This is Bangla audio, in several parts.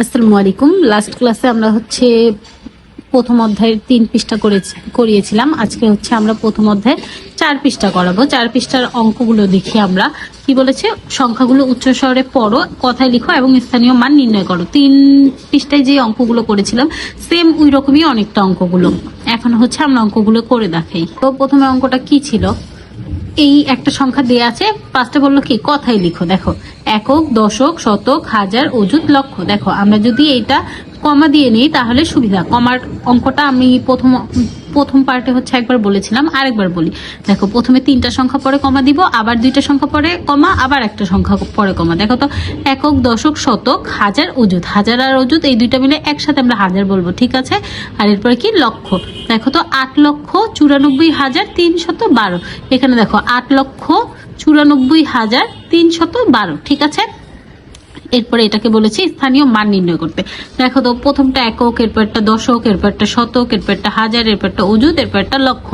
আসসালামু আলাইকুম। লাস্ট ক্লাসে আমরা প্রথম অধ্যায়ের 3 পৃষ্ঠা করিয়েছিলাম। আজকে আমরা প্রথম অধ্যায়ে 4 পৃষ্ঠা করাবো। 4 পৃষ্ঠার অঙ্কগুলো দেখি আমরা। কি বলেছে? সংখ্যাগুলো উচ্চ স্বরে পড়ো, কথায় লিখো এবং স্থানীয় মান নির্ণয় করো। 3 পৃষ্ঠায় যে অঙ্কগুলো করেছিলাম সেম ওই রকমই অনেকটা অঙ্কগুলো। এখন আমরা অঙ্কগুলো করে দেখাই। তো প্রথমে অঙ্কটা কি ছিল? এই একটা সংখ্যা দেয়া আছে, পাঁচটা বললো কি কথাই লিখো। দেখো, একক, দশক, শতক, হাজার, অযুত, লক্ষ। দেখো আমরা যদি এটা কমা দিয়ে নিই তাহলে সুবিধা। কমার অঙ্কটা আমি প্রথম পার্টে একবার বলেছিলাম, আরেকবার বলি। দেখো, প্রথমে 3টা সংখ্যা পরে কমা দিব, আবার 2টা সংখ্যা পরে কমা, আবার একটা সংখ্যা পরে কমা। দেখো তো, একক, দশক, শতক, হাজার, অযুত। হাজার আর অযুত এই দুইটা মিলে একসাথে আমরা হাজার বলবো, ঠিক আছে? আর এরপরে কি? লক্ষ। দেখো তো, 8,94,312। এখানে দেখো 8,94,312, ঠিক আছে? এরপরে এটাকে বলেছি স্থানীয় মান নির্ণয় করতে। দেখো তো, প্রথমটা একক, এরপরটা দশক, এরপরটা শতক, এরপরটা হাজার, এরপরটা অযুত, এরপরটা লক্ষ।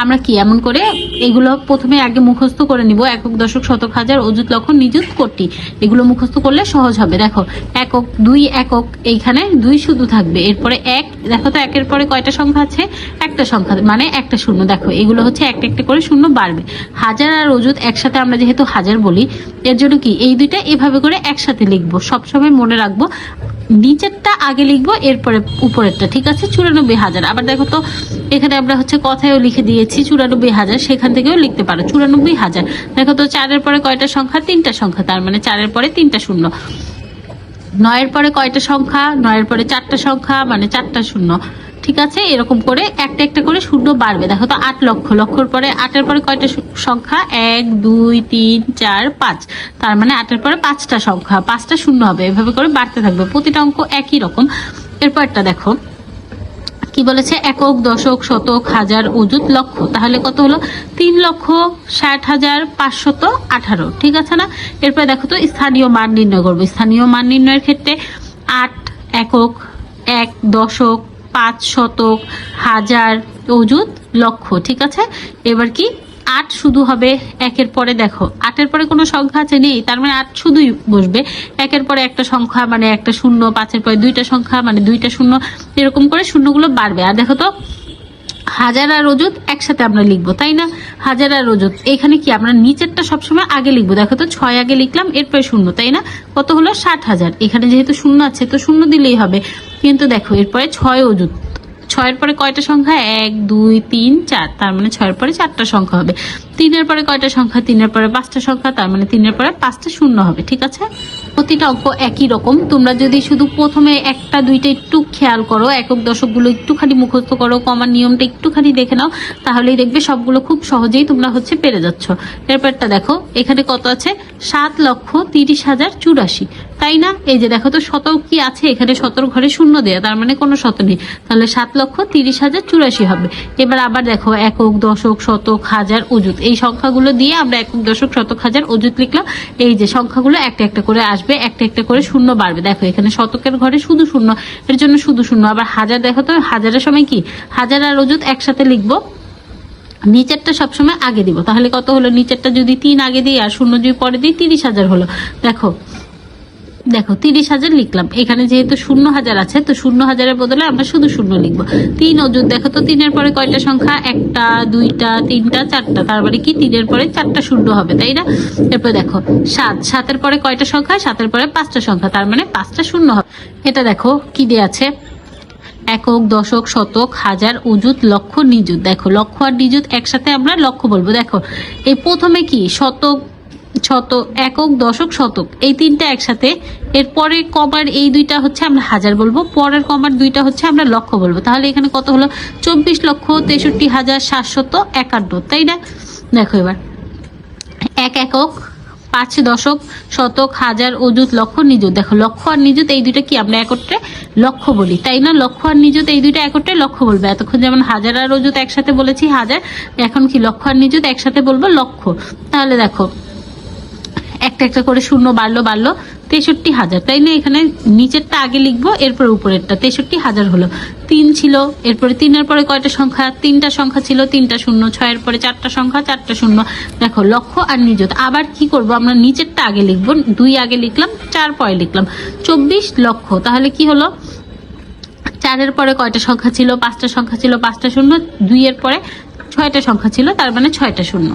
আমরা কি এমন করে এগুলো প্রথমে আগে মুখস্থ করে নিব। একক, দশক, শতক, হাজার, অযুত, লক্ষ, নিযুত, কোটি। এগুলো মুখস্থ করলে সহজ হবে। দেখো, একক, 2 একক, এইখানে 2 শুধু থাকবে। এরপরে 1, দেখো তো একের পরে কয়টা সংখ্যা আছে? একটা সংখ্যা, মানে একটা শূন্য। দেখো, এগুলো একটা একটা করে শূন্য বাড়বে। হাজার আর অযুত একসাথে আমরা যেহেতু হাজার বলি, এর জন্য কি এই দুইটা এভাবে করে একসাথে লিখবো। সবসময় মনে রাখবো, নিচেরটা আগে লিখবো, এরপরে উপরেরটা, ঠিক আছে? 94,000। আবার দেখো তো, এখানে আমরা কথায়ও লিখে দিয়েছি 94,000, সেখান থেকেও লিখতে পারো 94,000। দেখো তো, 4-এর পরে কয়টা সংখ্যা? 3টা সংখ্যা, তার মানে 4-এর পরে 3টা শূন্য। 9-এর পরে কয়টা সংখ্যা? 9-এর পরে 4টা সংখ্যা, মানে 4টা শূন্য, ঠিক আছে? এরকম করে একটা একটা করে শূন্য বাড়বে। দেখো তো, 8 লক্ষ। লক্ষর পরে 8-এর পরে কয়টা সংখ্যা? 1, 2, 3, 4, 5, তার মানে 8-এর পরে 5টা সংখ্যা, 5টা শূন্য হবে। এভাবে করে বাড়তে থাকবে। প্রতিটা অঙ্ক একই রকম। এরপরটা দেখো কি বলেছে? একক, দশক, শতক, হাজার, অযুত, লক্ষ। তাহলে কত হলো? 3,60,518, ঠিক আছে না? এরপর দেখো তো, স্থানীয় মান নির্ণয় করবো। স্থানীয় মান নির্ণয়ের ক্ষেত্রে 8 একক, 1 দশক, 5 শতক, হাজার, অযুত, লক্ষ, ঠিক আছে? এবার কি 8 শুধু হবে। 1-এর পরে দেখো, 8-এর পরে কোনো সংখ্যা আছে? নেই, তার মানে 8 শুধুই বসবে। 1-এর পরে একটা সংখ্যা, মানে একটা শূন্য। 5-এর পরে 2টা সংখ্যা, মানে 2টা শূন্য। এরকম করে শূন্যগুলো বাড়বে। আর দেখো তো, হাজার আর অযুত একসাথে আমরা লিখবো, তাই না? হাজার আর অযুত, এখানে কি আমরা নিচেরটা সবসময় আগে লিখবো। দেখো তো, 6 আগে লিখলাম, এরপরে শূন্য, তাই না? কত হলো? 60,000। এখানে যেহেতু শূন্য আছে তো শূন্য দিলেই হবে। কিন্তু দেখো, এরপরে 6 অযুত। 6-এর পরে কয়টা সংখ্যা? 1, 2, 3, 4, তার মানে 6-এর পরে 4টা সংখ্যা হবে। 3-এর পরে কয়টা সংখ্যা? 3-এর পরে 5টা সংখ্যা, তার মানে 3-এর পরে 5টা শূন্য হবে, ঠিক আছে? প্রতিটা অঙ্ক একই রকম। তোমরা যদি শুধু প্রথমে 1টা 2টা একটু খেয়াল করো, একক দশক গুলো একটুখানি মুখস্থ করো, কমার নিয়মটা একটুখানি দেখে নাও, তাহলেই দেখবে সবগুলো খুব সহজেই তোমরা পেরে যাচ্ছ। এরপরটা দেখো, এখানে কত আছে? 7,30,084, তাই না? এই যে দেখো তো, শতক কি আছে? এখানে শতর ঘরে শূন্য দেয়া, তার মানে কোনো শত নেই। তাহলে 7,30,084 হবে। এবার আবার দেখো, একক, দশক, শতক, হাজার, অযুত, এই সংখ্যাগুলো দিয়ে আমরা একক, দশক, শতক, হাজার, অযুত লিখলাম। এই যে সংখ্যাগুলো একটা একটা করে আসবে, একটা একটা করে শূন্য বাড়বে। দেখো, এখানে শতকের ঘরে শুধু শূন্য, এর জন্য শুধু শূন্য। আবার হাজার, দেখো তো, হাজারের সময় কি হাজার আর অযুত একসাথে লিখবো, নিচেরটা সবসময় আগে দিব। তাহলে কত হলো? নিচেরটা যদি 3 আগে দিই আর শূন্য যদি পরে দিই, 30,000 হলো। দেখো দেখো 30,000 লিখলাম। এখানে যেহেতু 0,000 আছে, তো 0,000-এর বদলে আমরা শুধু শূন্য লিখবো। 3 অযুত। দেখো তো, 3-এর পরে কয়টা সংখ্যা? 1টা, 2টা, 3টা, 4টা, তার মানে কি 3-এর পরে 4টা শূন্য হবে, তাই না? এরপর দেখো 7। 7-এর পরে কয়টা সংখ্যা? 7-এর পরে 5টা সংখ্যা, তার মানে 5টা শূন্য হবে। এটা দেখো কি দেয়া আছে? একক, দশক, শতক, হাজার, অযুত, লক্ষ, নিযুত। দেখো, লক্ষ আর নিযুত একসাথে আমরা লক্ষ বলবো। দেখো, এই প্রথমে কি শতক, একক, দশক, শতক, এই 3টা একসাথে। এরপরে কমার এই 2টা আমরা হাজার বলবো, পরের কমার 2টা আমরা লক্ষ বলবো। তাহলে এখানে কত হলো? 24,63,751, তাই না? দেখো এবার 1 একক, 5 দশক, শতক, হাজার, অযুত, লক্ষ, নিযুত। দেখো, লক্ষ আর নিযুত এই 2টা কি আমরা একত্রে লক্ষ বলি, তাই না? লক্ষ আর নিযুত এই 2টা একত্রে লক্ষ বলবে। এতক্ষণ যেমন হাজার আর অযুত একসাথে বলেছি হাজার, এখন কি লক্ষ আর নিযুত একসাথে বলবো লক্ষ। তাহলে দেখো, একটা একটা করে শূন্য বাড়লো 63,000, তাই না? এখানে নিচেরটা আগে লিখবো, এরপর উপরেরটা। 63,000 হলো। 3 ছিল, এরপরে 3-এর পরে কয়টা সংখ্যা? 3টা সংখ্যা ছিল, 3টা শূন্য। 6-এর পরে 4টা সংখ্যা, 4টা শূন্য। দেখো লক্ষ আর নিযুত। আবার কি করব, আমরা নিচেরটা আগে লিখবো, 2 আগে লিখলাম, 4 পরে লিখলাম, 24 লক্ষ। তাহলে কি হলো, 4-এর পরে কয়টা সংখ্যা ছিল? 5টা সংখ্যা ছিল, 5টা শূন্য। 2-এর পরে 6টা সংখ্যা ছিল, তার মানে 6টা শূন্য।